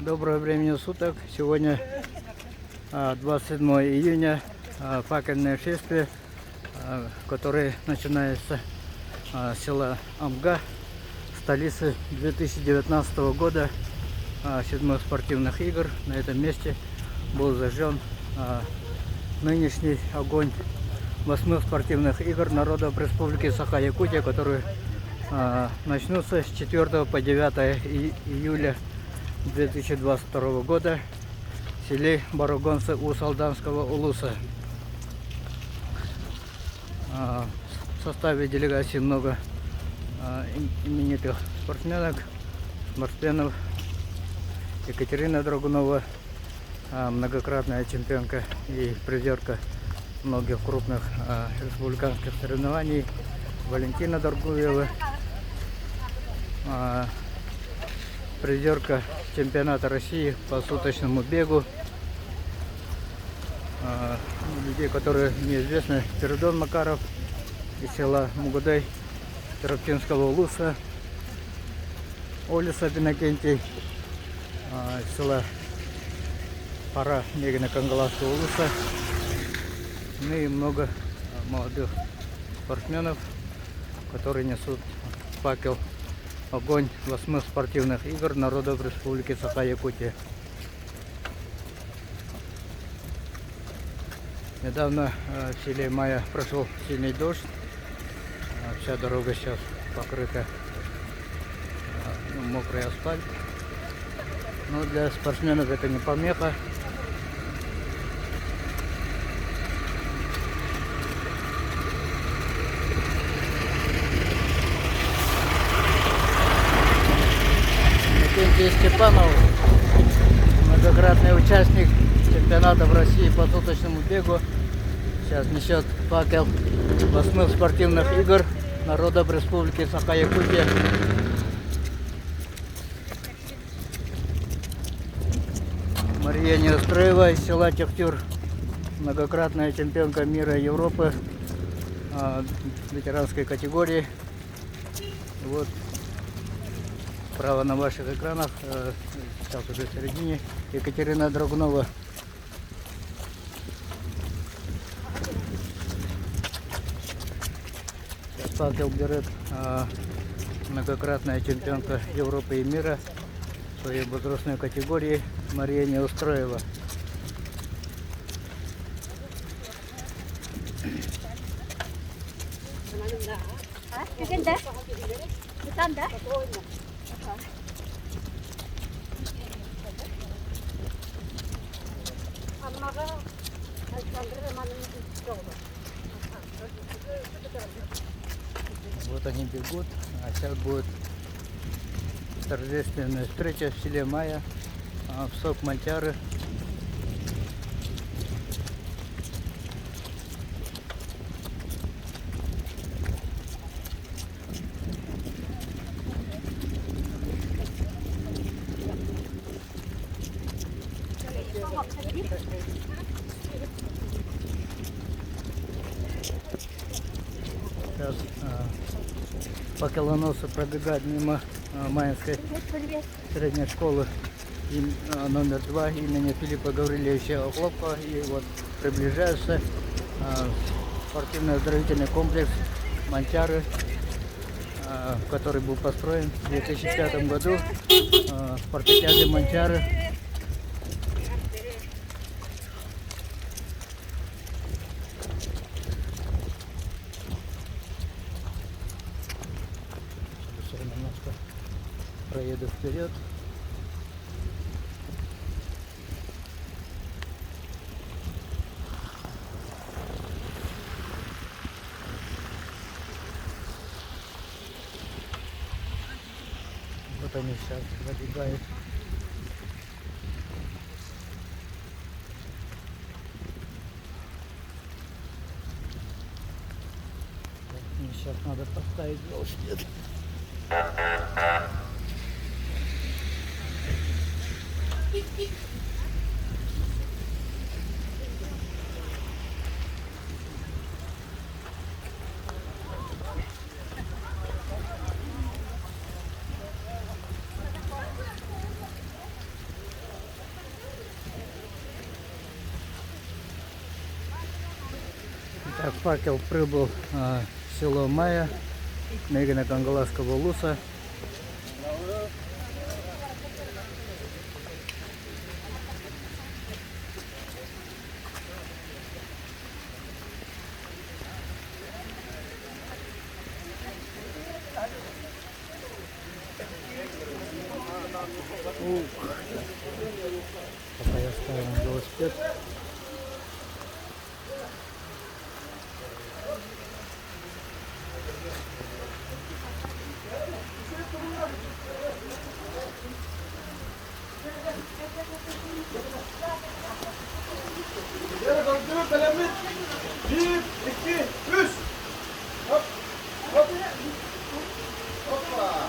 Доброго времени суток. Сегодня 27 июня. Факельное шествие, которое начинается с села Амга, столицы 2019 года, 7 спортивных игр. На этом месте был зажжен нынешний огонь 8 спортивных игр народов Республики Саха-Якутия, которые начнутся с 4 по 9 июля 2022 года в селе Баругонцы у Салданского улуса. В составе делегации много именитых спортсменов. Екатерина Драгунова, многократная чемпионка и призерка многих крупных республиканских соревнований. Валентина Доргуева, призерка чемпионата России по суточному бегу. Людей, которые неизвестны: Передон Макаров из села Мугудай Тераптинского улуса, Олеса Бинакентий из села Пара Мегина Кангаласского улуса. Ну и много молодых спортсменов, которые несут факел огонь 8 спортивных игр народов Республики Саха-Якутия. Недавно в селе Мая прошел сильный дождь. Вся дорога сейчас покрыта мокрый асфальт. Но для спортсменов это не помеха. Иннокентий Степанов, многократный участник чемпионатов России по суточному бегу, сейчас несет факел 8 спортивных игр народов Республики Саха-Якутия. Мария Неустроева из села Техтюр, многократная чемпионка мира и Европы ветеранской категории. Вот справа на ваших экранах, сейчас уже в середине, Екатерина Драгунова. Факел берет многократная чемпионка Европы и мира в своей возрастной категории Мария Неустроева. Вот они бегут, а сейчас будет торжественная встреча в селе Мая, в СОК Мантяры. Сейчас факелоносы пробегают мимо Маинской средней школы номер 2 имени Филиппа Гаврилевича Охлопова. И вот приближаются спортивно-оздоровительный комплекс Мантяры, который был построен в 2005 году. Спартакиады Мантяры. Немножко проеду вперед. Вот они сейчас забегают. Мне сейчас надо поставить велосипед. Факел прибув в село Майя, Мегана Кангаласского Луса. Пока я ставил велосипед. Bir, iki, üç. Hop, hop. Hoppa.